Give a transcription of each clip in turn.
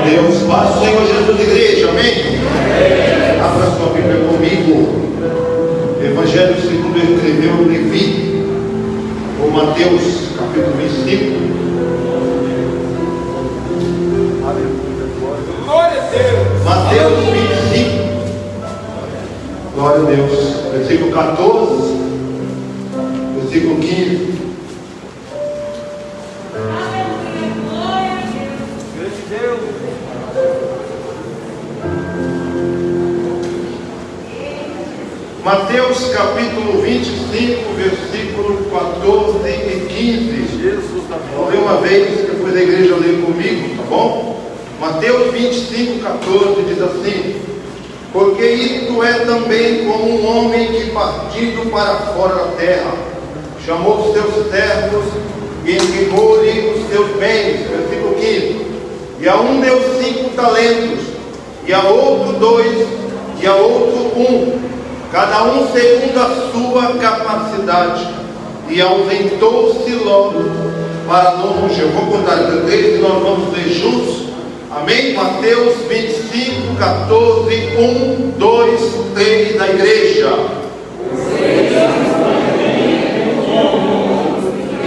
Deus. Paz do Senhor Jesus, igreja, amém? Abra sua Bíblia comigo. Evangelho segundo escreveu Levi, ou Mateus, capítulo 25. Glória a Deus. Mateus 25. Glória a Deus. Versículo 14, versículo 15. Mateus capítulo 25, versículo 14 e 15. Vou ler uma vez, depois a igreja lê comigo, tá bom? Mateus 25, 14 diz assim: porque isto é também como um homem que, partindo para fora da terra, chamou os seus servos e entregou-lhe os seus bens. Versículo 15: e a um deu 5 talentos, e a outro 2, e a outro 1, cada um segundo a sua capacidade, e ausentou-se logo para longe. Eu vou contar até 3 e nós vamos ler juntos. Amém? Mateus 25, 14, 1, 2, 3 da igreja.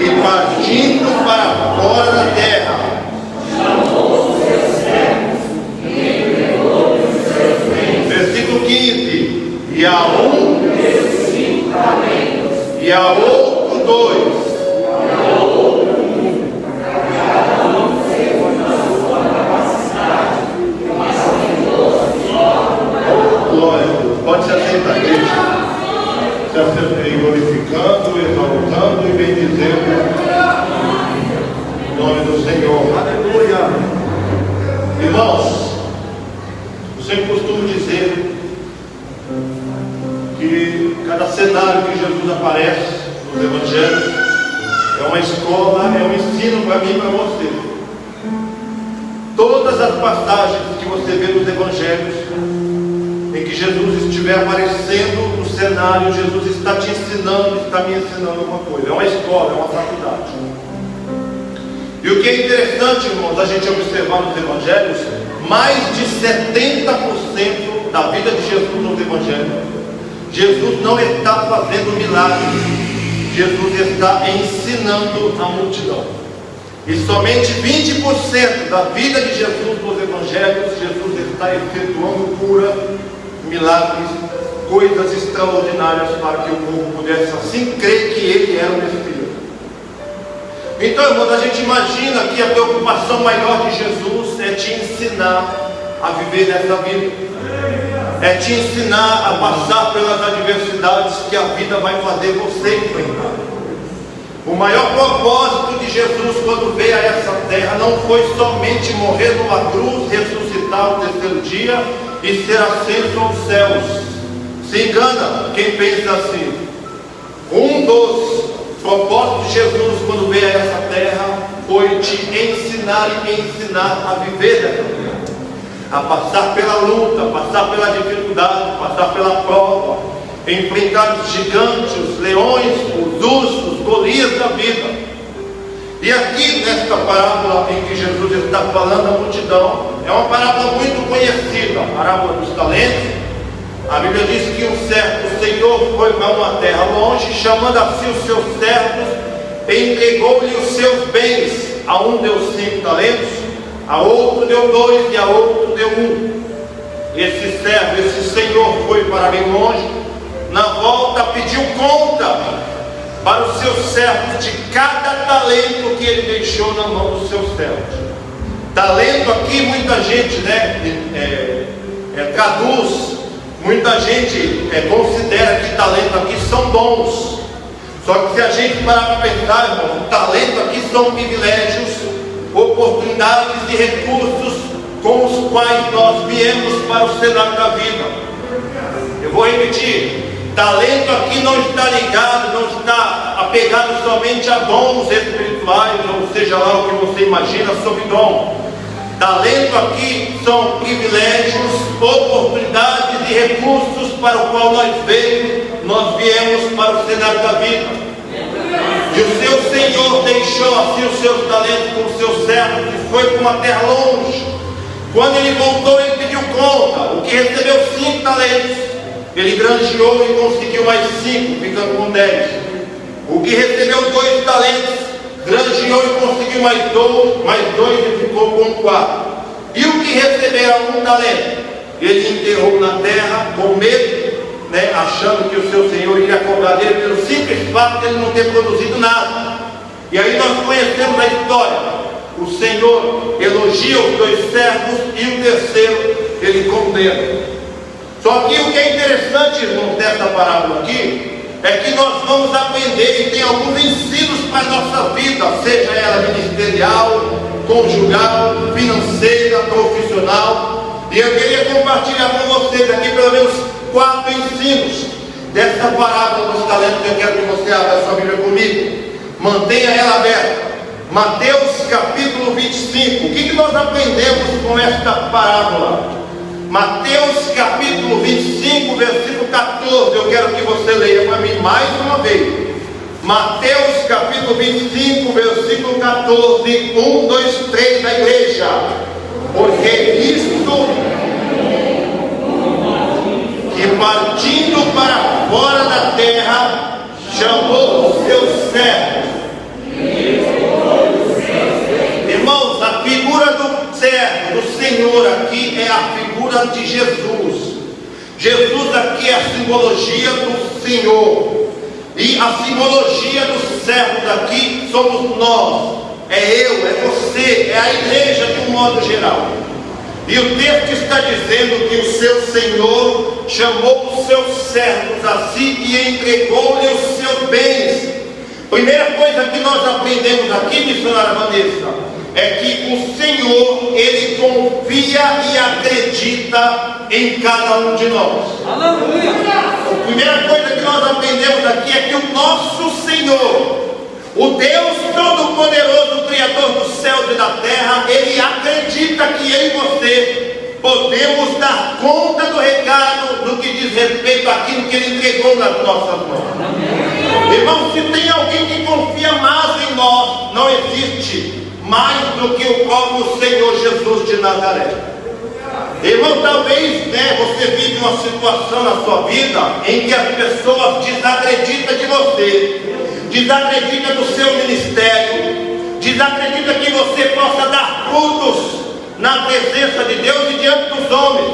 E partindo para fora da terra, versículo 15: e a um, e a outro 2, glória a Deus. Pode se assentar, igreja. Se assentem, glorificando, exaltando e bendizendo o nome do Senhor. Aleluia. Irmãos, eu sempre costumo dizer que cada cenário que Jesus aparece nos evangelhos é uma escola, é um ensino para mim e para você. Todas as passagens que você vê nos evangelhos em que Jesus estiver aparecendo no cenário, Jesus está te ensinando, está me ensinando uma coisa. É uma escola, é uma faculdade. E o que é interessante, irmãos, a gente observar nos evangelhos, mais de 70% da vida de Jesus nos evangelhos, Jesus não está fazendo milagres, Jesus está ensinando a multidão. E somente 20% da vida de Jesus nos evangelhos, Jesus está efetuando cura, milagres, coisas extraordinárias para que o povo pudesse assim crer que ele era o Messias. Então, irmãos, a gente imagina que a preocupação maior de Jesus é te ensinar a viver nessa vida, é te ensinar a passar pelas adversidades que a vida vai fazer você enfrentar. O maior propósito de Jesus quando veio a essa terra não foi somente morrer numa cruz, ressuscitar no terceiro dia e ser ascenso aos céus. Se engana quem pensa assim. Um dos propósitos de Jesus quando veio a essa terra foi te ensinar a viver dessa terra, a passar pela luta, passar pela dificuldade, passar pela prova, enfrentar os gigantes, os leões, os ursos, os Golias da vida. E aqui nesta parábola em que Jesus está falando à multidão, é uma parábola muito conhecida, a parábola dos talentos. A Bíblia diz que o Senhor foi para uma terra longe, chamando a si os seus servos, e entregou-lhe os seus bens. A um deu 5 talentos, a outro deu 2 e a outro deu 1. Esse servo, esse senhor foi para bem longe, na volta pediu conta para os seus servos de cada talento que ele deixou na mão dos seus servos. Talento aqui muita gente traduz, muita gente considera que talento aqui são dons. Só que se a gente parar para pensar, irmão, talento aqui são privilégios, oportunidades e recursos com os quais nós viemos para o cenário da vida. Eu vou repetir: talento aqui não está ligado, não está apegado somente a dons espirituais, ou seja lá o que você imagina sobre dom. Talento aqui são privilégios, oportunidades e recursos para o qual nós viemos para o cenário da vida. E o seu Senhor deixou assim os seus talentos com os seus servos e foi para uma terra longe. Quando ele voltou, ele pediu conta. O que recebeu 5 talentos, ele granjeou e conseguiu mais 5, ficando com 10. O que recebeu 2 talentos, granjeou e conseguiu mais 2 e ficou com 4. E o que recebera 1 talento, ele enterrou na terra com medo, achando que o seu senhor iria cobrar dele pelo simples fato de ele não ter produzido nada. E aí nós conhecemos a história. O Senhor elogia os 2 servos e o terceiro ele condena. Só que o que é interessante, irmãos, dessa parábola aqui, é que nós vamos aprender e tem alguns ensinos para a nossa vida, seja ela ministerial, conjugal, financeira, profissional. E eu queria compartilhar com vocês aqui pelo menos 4 ensinos dessa parábola dos talentos. Eu quero que você abra sua Bíblia comigo, mantenha ela aberta. Mateus capítulo 25. O que nós aprendemos com esta parábola? Mateus capítulo 25, versículo 14. Eu quero que você leia para mim mais uma vez. Mateus capítulo 25, versículo 14. 1, 2, 3 da igreja. Porque isto que partindo para fora da terra chamou os seus servos. Irmãos, a figura do servo, do Senhor aqui é a figura de Jesus. Jesus aqui é a simbologia do Senhor. E a simbologia dos servos aqui somos nós. É eu, é você, é a igreja de um modo geral. E o texto está dizendo que o seu Senhor chamou os seus servos a si e entregou-lhe os seus bens. Primeira coisa que nós aprendemos aqui, missionária Vanessa, é que o Senhor, Ele confia e acredita em cada um de nós. Aleluia! A primeira coisa que nós aprendemos aqui é que o nosso Senhor, o Deus Todo-Poderoso, Criador dos céus e da terra, Ele acredita que eu e você podemos dar conta do recado no que diz respeito àquilo que Ele entregou nas nossas mãos. Irmão, se tem alguém que confia mais em nós, não existe mais do que o próprio Senhor Jesus de Nazaré. Irmão, talvez você vive uma situação na sua vida em que as pessoas desacreditam de você, desacreditam do seu ministério, desacreditam que você possa dar frutos na presença de Deus e diante dos homens.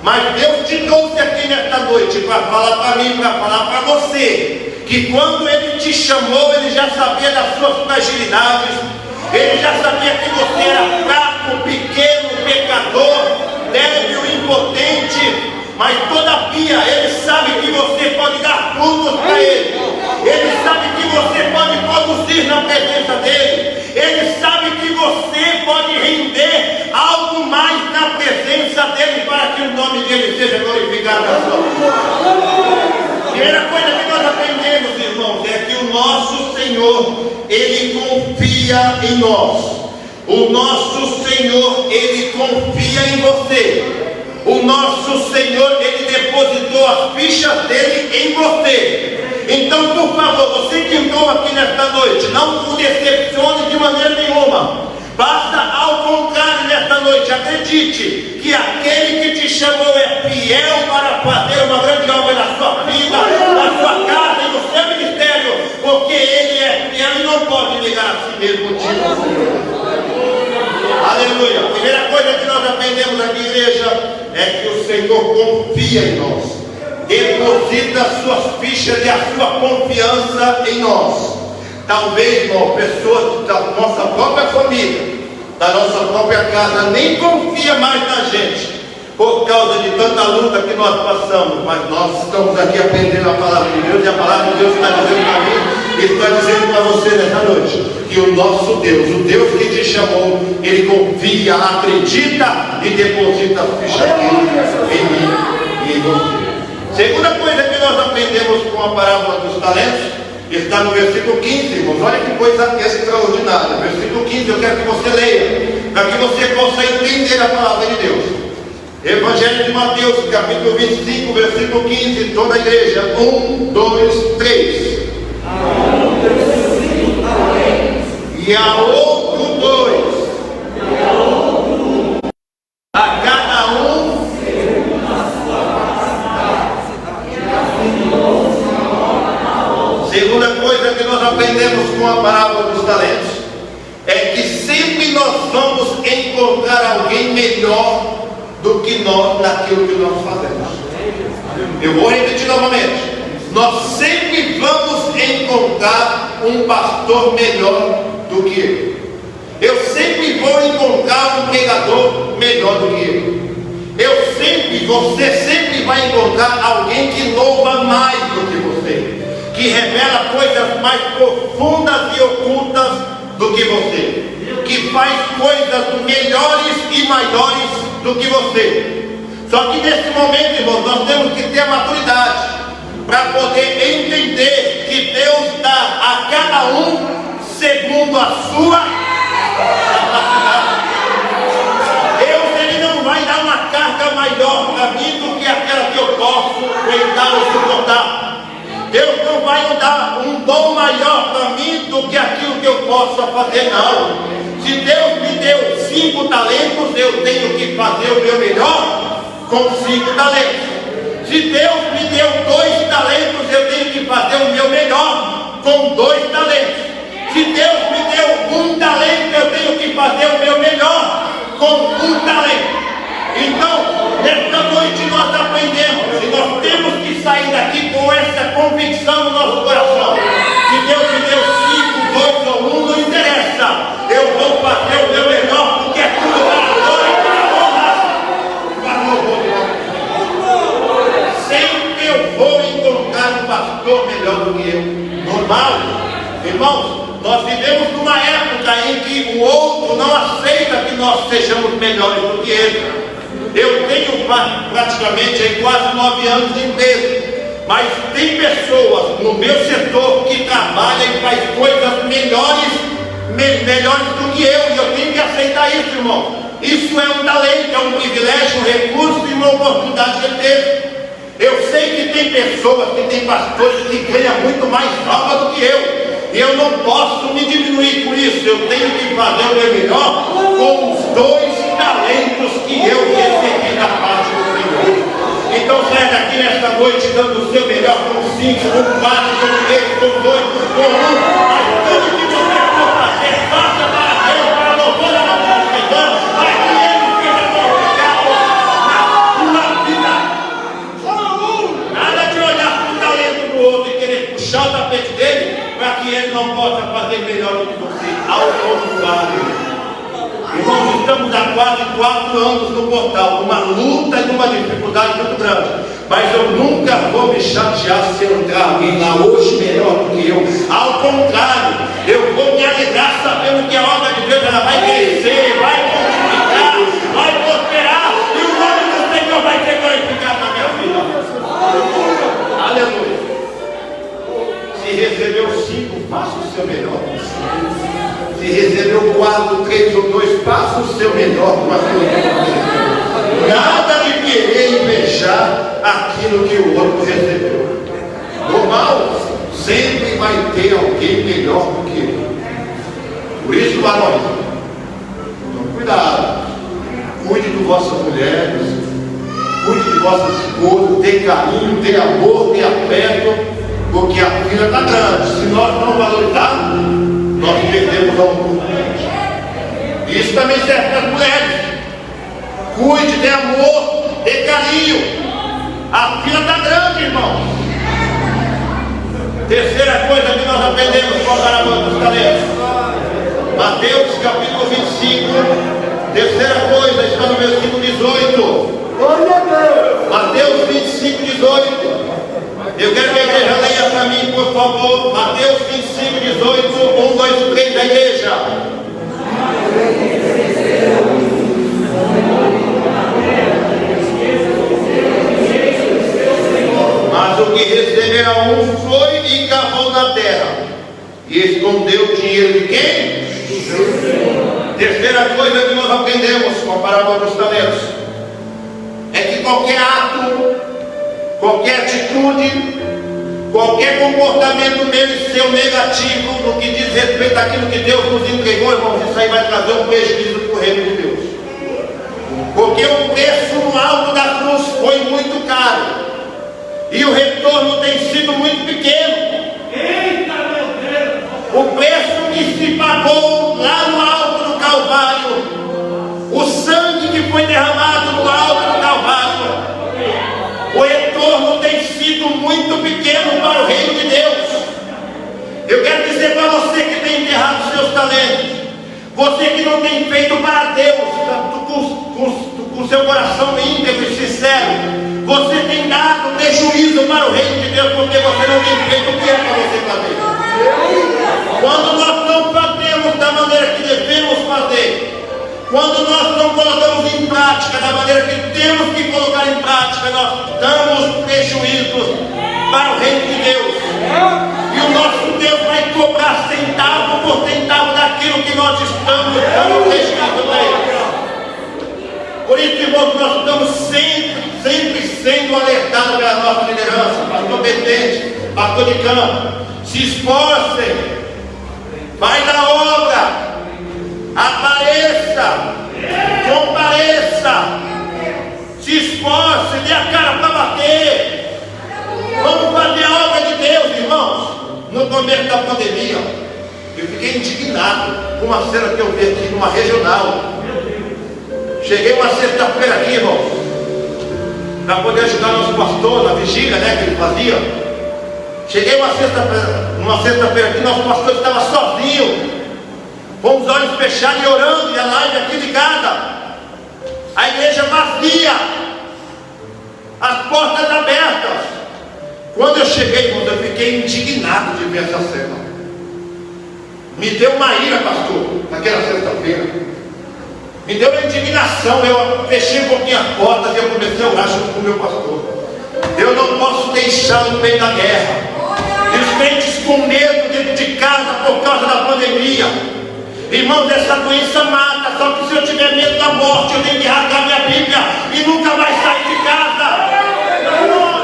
Mas Deus te trouxe aqui nesta noite para falar para mim, para falar para você, que quando Ele te chamou, Ele já sabia das suas fragilidades, Ele já sabia que você era fraco, pequeno, pecador, débil, impotente, mas todavia Ele sabe que você pode dar frutos para Ele. Ele sabe que você pode produzir na presença dEle. Ele sabe que você pode render algo mais na presença dEle para que o nome dEle seja glorificado na sua vida. Primeira coisa que nós aprendemos, irmãos, é que o nosso Senhor, Ele confia em nós. O nosso Senhor, Ele confia em você. O nosso Senhor, Ele depositou as fichas dEle em você. Então, por favor, você que entrou aqui nesta noite, não o decepcione de maneira nenhuma. Basta, ao contrário, nesta noite, acredite que aquele que te chamou é fiel para fazer uma grande obra na sua vida, na sua casa e no seu ministério, porque Ele é fiel e não pode negar a si mesmo. Aleluia. A primeira coisa que nós aprendemos aqui, igreja, é que o Senhor confia em nós. Deposita as suas fichas e a sua confiança em nós. Talvez, irmão, pessoas da nossa própria família, da nossa própria casa, nem confia mais na gente, por causa de tanta luta que nós passamos. Mas nós estamos aqui aprendendo a palavra de Deus, e a palavra de Deus está dizendo para mim, e está dizendo para você nessa noite, que o nosso Deus, o Deus que te chamou, Ele confia, acredita e deposita a ficha dele em mim e em você. Segunda coisa que nós aprendemos com a parábola dos talentos está no versículo 15, irmãos. Olha que coisa extraordinária. Versículo 15, eu quero que você leia, para que você possa entender a palavra de Deus. Evangelho de Mateus, capítulo 25, versículo 15, toda a igreja. 1, 2, 3. E a outro 2. melhor do que nós naquilo que nós fazemos. Eu vou repetir novamente. Nós sempre vamos encontrar um pastor melhor do que eu. Eu sempre vou encontrar um pregador melhor do que eu. Você sempre vai encontrar alguém que louva mais do que você, que revela coisas mais profundas e ocultas do que você, que faz coisas melhores e maiores do que você. Só que nesse momento, irmãos, nós temos que ter a maturidade para poder entender que Deus dá a cada um segundo a sua capacidade. Deus, Ele não vai dar uma carga maior para mim do que aquela que eu posso aguentar ou suportar. Deus não vai dar um dom maior para mim do que aquilo que eu possa fazer, não. Se Deus me deu 5 talentos, eu tenho que fazer o meu melhor com 5 talentos. Se Deus me deu 2 talentos, eu tenho que fazer o meu melhor com 2 talentos. Se Deus me deu 1 talento, eu tenho que fazer o meu melhor com 1 talento. Então, nesta noite nós aprendemos, e nós temos que sair daqui com essa convicção no nosso coração. Se Deus me deu 5, 2 ou 1, não interessa. Eu vou fazer o meu melhor, porque é tudo para a glória e para a honra. Sempre eu vou encontrar um pastor melhor do que eu. Normal, irmãos, nós vivemos numa época em que o outro não aceita que nós sejamos melhores do que ele. Eu tenho praticamente aí quase 9 anos de empresa, mas tem pessoas no meu setor que trabalham e faz coisas melhores do que eu, e eu tenho que aceitar isso, irmão. Isso é um talento, é um privilégio, um recurso e uma oportunidade que ele teve. Eu sei que tem pessoas, que tem pastores que ganham muito mais alma do que eu. E eu não posso me diminuir por isso. Eu tenho que fazer o meu melhor com os 2 talentos que eu recebi da parte do Senhor. Então saia daqui nesta noite dando o seu melhor com 5, com 4, com 3, com 2, com 1. Mas tudo que você for fazer, faça para Deus, para a louvor da nossa Senhor, para que Ele seja glorificado na sua vida. Nada de olhar para o talento do outro e querer puxar o tapete dele para que ele não possa fazer melhor do que você. Ao contrário. Irmãos, estamos há quase 4 anos no portal, numa luta e numa dificuldade muito grande. Mas eu nunca vou me chatear se entrar alguém lá hoje melhor do que eu. Ao contrário, eu vou me alegrar sabendo que a obra de Deus ela vai crescer, vai multiplicar, vai prosperar, e o nome do Senhor vai ser glorificado na minha vida. Aleluia. Se recebeu 5, faça o seu melhor. Se recebeu 4, 3 ou 2, faça o seu melhor com aquilo que você recebeu. Nada de querer invejar aquilo que o outro recebeu. Normal, sempre vai ter alguém melhor do que eu. Por isso, varões, então, cuidado. Cuide de vossas mulheres, cuide de vossas esposas, dê carinho, dê amor, dê afeto. Porque a vida está grande. Se nós não valorizarmos, nós perdemos a oportunidade. Isso também serve para as mulheres. Cuide, dê amor, dê carinho. A fila está grande, irmão. Terceira coisa que nós aprendemos com a parábola dos talentos. Mateus capítulo 25. Terceira coisa está no versículo 18. Mateus 25, 18. Eu quero que a igreja leia para mim, por favor. Mateus 25, 18. 1, 2, 3 da igreja. Mas o que recebeu a um foi e cavou na terra, e escondeu o dinheiro de quem? Terceira coisa que nós aprendemos com a parábola dos talentos é que qualquer ato, qualquer atitude, qualquer comportamento meu e seu negativo no que diz respeito àquilo que Deus nos entregou, irmãos, isso aí vai trazer um prejuízo para o reino de Deus. Porque o preço no alto da cruz foi muito caro e o retorno tem sido muito pequeno. Eita, meu Deus! O preço que se pagou lá no alto do Calvário, o sangue que foi derramado no alto do Calvário. O retorno tem sido muito pequeno para o reino de Deus. Eu quero dizer para você que tem enterrado seus talentos, você que não tem feito para Deus, com seu coração íntegro e sincero, você tem dado prejuízo para o reino de Deus, porque você não tem feito o que é para você fazer. Quando nós não fazemos da maneira que devemos fazer, quando nós não colocamos em prática da maneira que temos que colocar em prática, nós damos prejuízos para o reino de Deus. E o nosso Deus vai cobrar centavo por centavo daquilo que nós estamos dando prejuízo para Ele. Por isso, irmãos, nós estamos sempre sendo alertados pela nossa liderança, pastor Betete, pastor de campo. Se esforcem, vai na obra, apareça, compareça, se esforce, dê a cara para bater. Vamos fazer a obra de Deus, irmãos. No começo da pandemia, eu fiquei indignado com uma cena que eu vi aqui numa regional. Cheguei uma sexta-feira aqui, irmãos, para poder ajudar nosso pastor na vigília, né, que ele fazia. Cheguei uma sexta-feira aqui, nosso pastor estava sozinho, com os olhos fechados e orando, e a live aqui ligada, a igreja vazia, as portas abertas. Quando eu cheguei, irmãos, eu fiquei indignado de ver essa cena. Me deu uma ira, pastor, naquela sexta-feira. Me deu uma indignação. Eu fechei um pouquinho as portas e eu comecei a orar junto com o meu pastor. Eu não posso deixar no meio da guerra. E os crentes com medo dentro de casa por causa da pandemia. Irmãos, essa doença mata. Só que se eu tiver medo da morte, eu tenho que rasgar minha Bíblia e nunca mais sair de casa.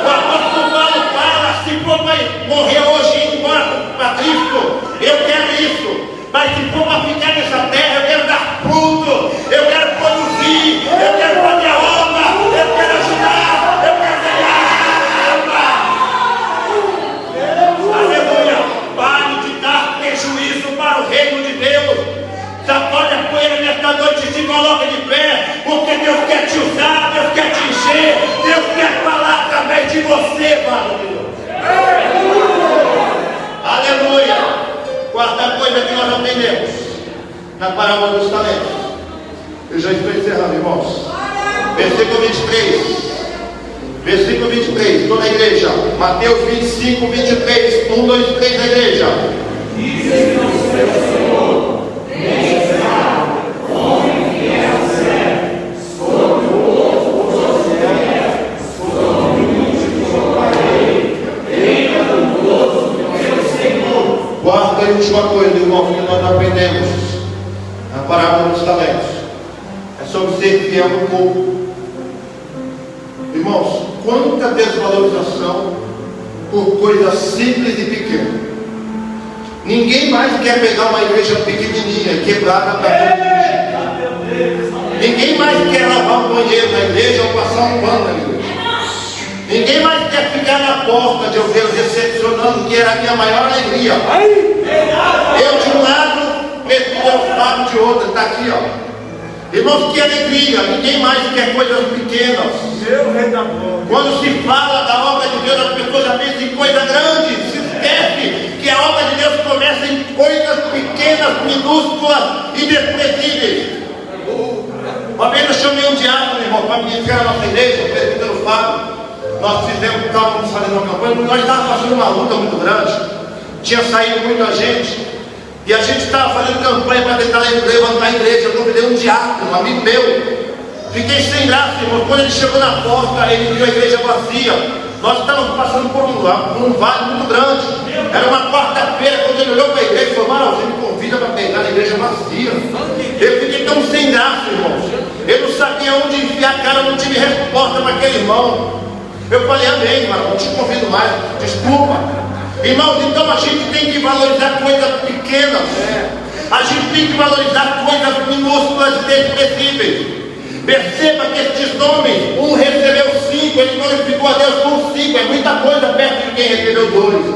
O apóstolo Paulo fala: se for para morrer hoje e ir embora para Cristo, eu quero isso. Mas se for para ficar nessa terra, eu quero dar fruto, eu quero produzir, eu quero fazer a obra, eu quero ajudar, eu quero ganhar. Aleluia! Pare de dar prejuízo para o reino de Deus. Sacode a poeira nesta noite e se coloca de pé, porque Deus quer te usar, Deus quer te encher, Deus quer falar através de você, Pai de Deus. Aleluia! Quarta coisa que nós aprendemos na parábola dos talentos. Eu já estou encerrando, irmãos. Versículo 23. Versículo 23. Toda a igreja. Mateus 25, 23. 1, 2, 3 da igreja. Dizem ao seu Senhor: deixa homem que é o céu, sobre o outro proceder, sobre o último jogarei, tenha danoso do meu Senhor. Quarta e última coisa, irmãos, que nós aprendemos na parábola dos talentos é sobre ser fiel no pouco. Irmãos, quanta desvalorização por coisas simples e pequenas. Ninguém mais quer pegar uma igreja pequenininha e quebrada para dirigir. Ninguém mais quer lavar um banheiro na igreja ou passar um pano na igreja. Ninguém mais quer ficar na porta de eu ver recepcionando, que era a minha maior alegria. Eu de um lado, o Fábio de outro, está aqui, ó. Irmãos, que alegria. Ninguém mais quer coisas pequenas. Quando se fala da obra de Deus, as pessoas já pensam em coisa grande. Se esquece que a obra de Deus começa em coisas pequenas, minúsculas e desprezíveis. Uma vez eu chamei um diácono, irmão, para ministrar a nossa igreja, o presbítero Fábio. Nós estávamos fazendo uma campanha, nós estávamos fazendo uma luta muito grande, tinha saído muita gente, e a gente estava fazendo campanha para tentar levantar a igreja. Eu convidei um diácono, um amigo meu. Fiquei sem graça, irmão. Quando ele chegou na porta, ele viu a igreja vazia. Nós estávamos passando por um vale muito grande. Era uma quarta-feira. Quando ele olhou para a igreja, ele falou: Mara, você me convida para pegar a igreja vazia. Eu fiquei tão sem graça, irmãos. Eu não sabia onde enfiar a cara, eu não tive resposta para aquele irmão. Eu falei: amém, Mara, não te convido mais, desculpa. Irmãos, então a gente tem que valorizar coisas pequenas. A gente tem que valorizar coisas minúsculas e desprezíveis. Perceba que estes homens, um recebeu 5, ele glorificou a Deus com 5. É muita coisa perto de quem recebeu 2.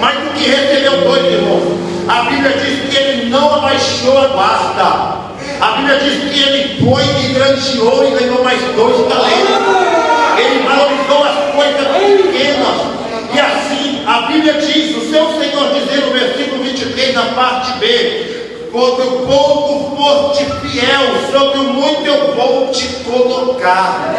Mas o que recebeu 2, irmãos, a Bíblia diz que ele não abaixou a guarda. A Bíblia diz que ele foi e granjeou e ganhou mais 2 talentos. Ele valorizou as coisas pequenas. E assim, a Bíblia diz, o seu Senhor dizendo no versículo 23, na parte B: sobre o pouco foste fiel, sobre o muito eu vou te colocar.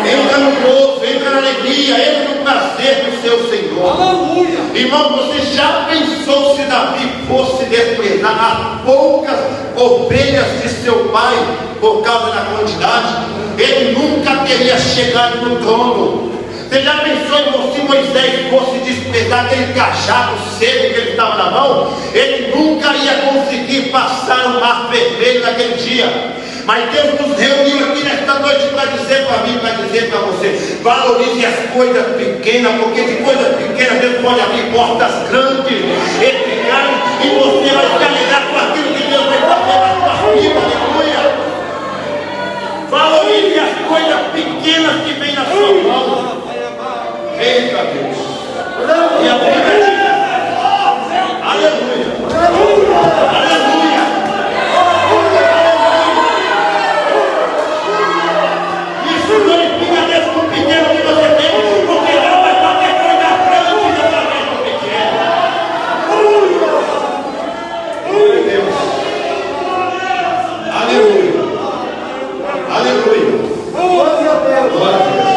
Entra no gozo, entra na alegria, entra no prazer do seu Senhor. Aleluia. Irmão, você já pensou se Davi fosse desprezar as poucas ovelhas de seu pai por causa da quantidade? Ele nunca teria chegado no trono. Você já pensou, irmão, se Moisés fosse desprezar aquele cajado seco que ele estava na mão? Ele nunca ia conseguir passar o mar vermelho naquele dia. Mas Deus nos reuniu aqui nesta noite para dizer para mim, para dizer para você: valorize as coisas pequenas, porque de coisas pequenas Deus pode abrir portas grandes, eficazes, e você vai se alegrar com aquilo que Deus vai fazer na sua vida. Aleluia! Valorize as coisas pequenas que vêm na sua mão. Eita Deus! E a Bíblia diz: aleluia! Aleluia! Isso glorifica Deus com o pequeno que você tem, porque Deus vai fazer coisa grande através do pequeno. Glória a Deus! Aleluia! Aleluia! Glória a Deus! Glória a Deus!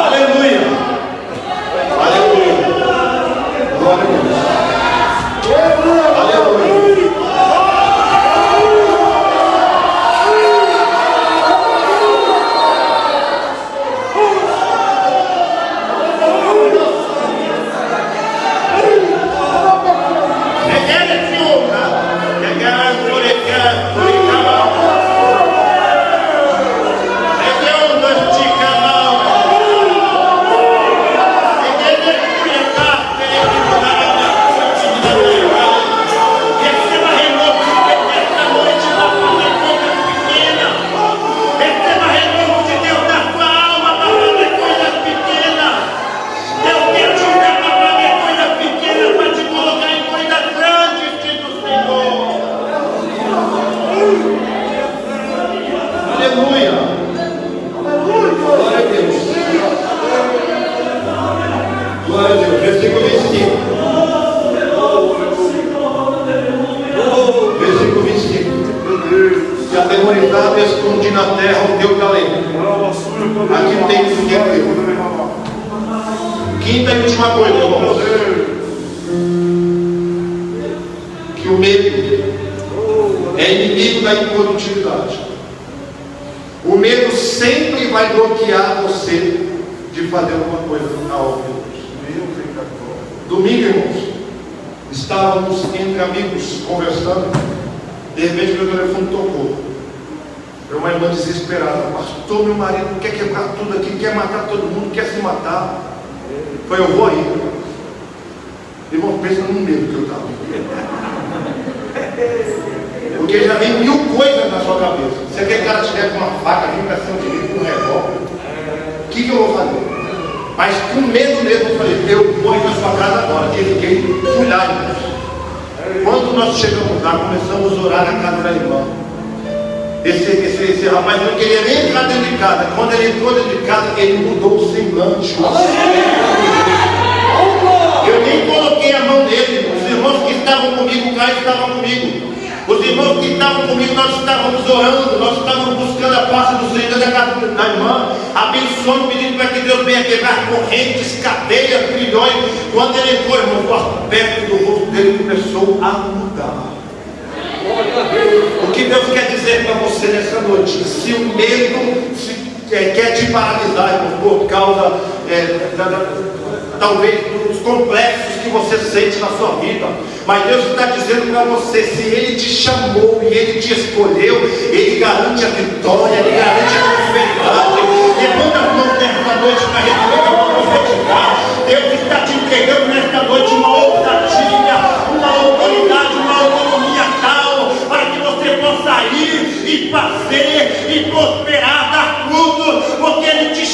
Aleluia! Aleluia! Glória a Deus! Aleluia! Escondi na terra o teu talento. Aqui tem o que é teu. Quinta e última coisa, irmãos, que o medo é inimigo da improdutividade. O medo sempre vai bloquear você de fazer alguma coisa na obra de Deus. Domingo, irmãos, estávamos entre amigos conversando. De repente meu telefone tocou. Uma irmã desesperada: pastor, meu marido quer quebrar tudo aqui, quer matar todo mundo, quer se matar. Foi: eu vou aí. Irmão, pensa no medo que eu estava. Porque já vem 1000 coisas na sua cabeça. Se aquele cara tiver com uma faca, vem para cima de mim com um revólver, o que eu vou fazer? Mas com medo mesmo eu falei: eu vou ir na sua casa agora. Liguei, fui lá, irmãos. Quando nós chegamos lá, começamos a orar na casa da irmã. Esse rapaz não queria nem entrar dentro de casa. Quando ele entrou dentro de casa, ele mudou o semblante. Eu nem coloquei a mão nele. Os irmãos que estavam comigo cá estavam comigo. Os irmãos que estavam comigo, nós estávamos orando, nós estávamos buscando a face do Senhor da casa da irmã, abençoando, pedindo para que Deus venha quebrar correntes, cadeias, grilhões. Quando ele entrou, irmão, o aspecto do rosto dele começou a mudar. O que Deus quer dizer para você nessa noite? Se o medo quer te paralisar, irmão, por causa talvez dos complexos que você sente na sua vida, mas Deus está dizendo para você: se Ele te chamou e Ele te escolheu, Ele garante a vitória, Ele garante a prosperidade. Levanta as mãos nesta noite para receber uma profetizar. Deus está te entregando nesta noite uma ousadia, uma autoridade, uma autonomia tal, para que você possa ir e fazer e prosperar, dar fruto, porque Ele te